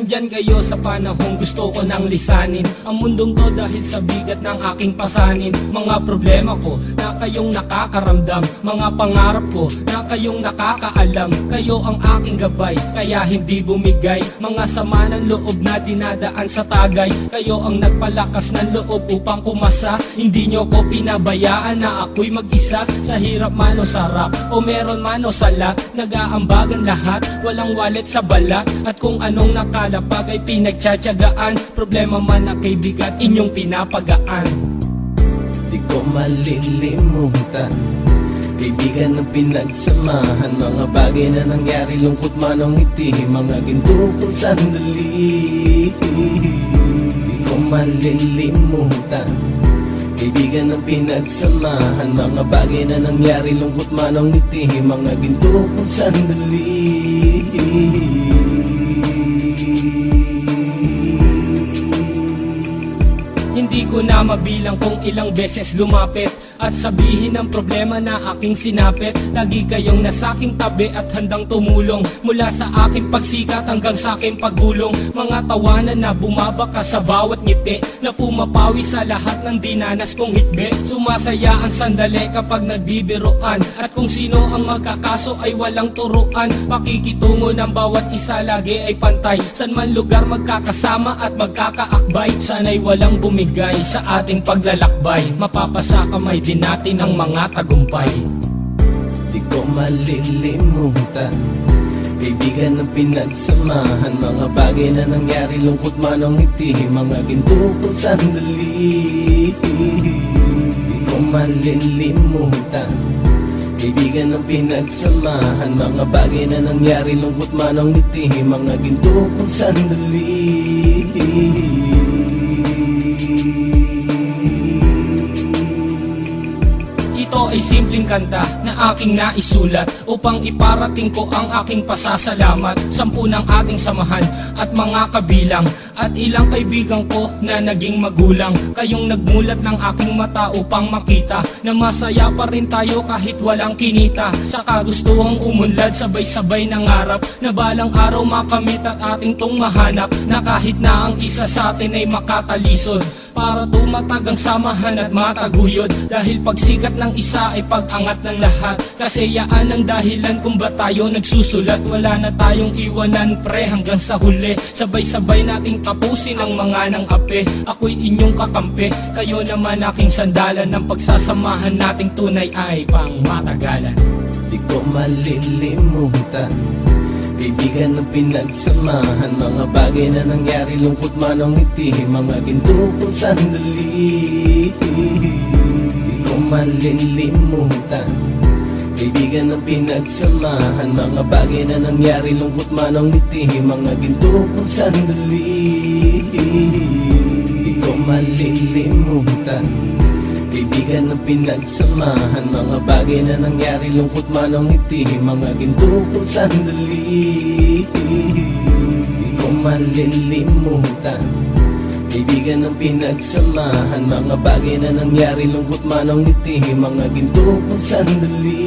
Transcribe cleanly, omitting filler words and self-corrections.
nandyan kayo sa panahong gusto ko nang lisanin ang mundong to dahil sa bigat ng aking pasanin. Mga problema ko na kayong nakakaramdam, mga pangarap ko na kayong nakakaalam. Kayo ang aking gabay, kaya hindi bumigay. Mga sama ng loob na dinadaan sa tagay, kayo ang nagpalakas ng loob upang kumasa. Hindi nyo ko pinabayaan na ako'y mag-isa. Sa hirap man o sarap, o meron man o sala, nag-aambagan lahat, walang walet sa balat. At kung anong nakalapag ay pinagtsatsagaan, problema man na kay bigat, inyong pinapagaan. Di ko malilimutan, kaibigan ng pinagsamahan, mga bagay na nangyari, lungkot man o ngiti, mga ginto kong sandali. Di ko malilimutan, kaibigan ng pinagsamahan, mga bagay na nangyari, lungkot man o ngiti, mga ginto kong sandali. Hindi ko na mabilang kung ilang beses lumapit at sabihin ang problema na aking sinapit. Lagi kayong nasa aking tabi at handang tumulong, mula sa aking pagsikat hanggang sa aking paggulong. Mga tawanan na bumabaka sa bawat ngiti, na pumapawi sa lahat ng dinanas kong hitbe. Sumasaya ang sandali kapag nagbibiroan, at kung sino ang magkakaso ay walang turuan. Pakikitungo ng bawat isa lagi ay pantay, san man lugar magkakasama at magkakaakbay. Sana'y walang bumigay sa ating paglalakbay, mapapasa kamay din natin ang mga tagumpay. Di ko malilimutan, kaibigan ng pinagsamahan, mga bagay na nangyari, lungkot man o ngiti, mga ginto kong sandali. Di ko malilimutan, kaibigan ng pinagsamahan, mga bagay na nangyari, lungkot man o ngiti, mga ginto kong sandali. Ito ay simpleng kanta na aking naisulat upang iparating ko ang aking pasasalamat. 10 ng ating samahan at mga kabilang, at ilang kaibigan ko na naging magulang. Kayong nagmulat ng aking mata upang makita na masaya pa rin tayo kahit walang kinita. Sa kagustuhang umunlad, sabay-sabay nangarap na balang araw makamit at ating tong mahanap, na kahit na ang isa sa atin ay makatalisod, para tumatag ang samahan at mataguyod. Dahil pagsikat ng isa ay pag-angat ng lahat, kasayaan ang dahilan kung ba tayo nagsusulat. Wala na tayong iwanan pre hanggang sa huli, sabay-sabay nating tapusin ang mga nang ape. Ako'y inyong kakampi, kayo naman aking sandalan, ng pagsasamahan nating tunay ay pang matagalan. Di ko malilimutan, kaibigan ng pinagsamahan, mga bagay na nangyari, lungkot man o ngiti, mga ginto kong sandali. Di ko malilimutan, kaibigan ng pinagsamahan, mga bagay na nangyari, lungkot man o ngiti, mga ginto kong sandali. Di ko malilimutan, kaibigan ng pinagsamahan, mga bagay na nangyari, lungkot man o ngiti, mga ginto kong sandali. Di ko malilimutan, kaibigan ng pinagsamahan, mga bagay na nangyari, lungkot man o ngiti, mga ginto kong sandali.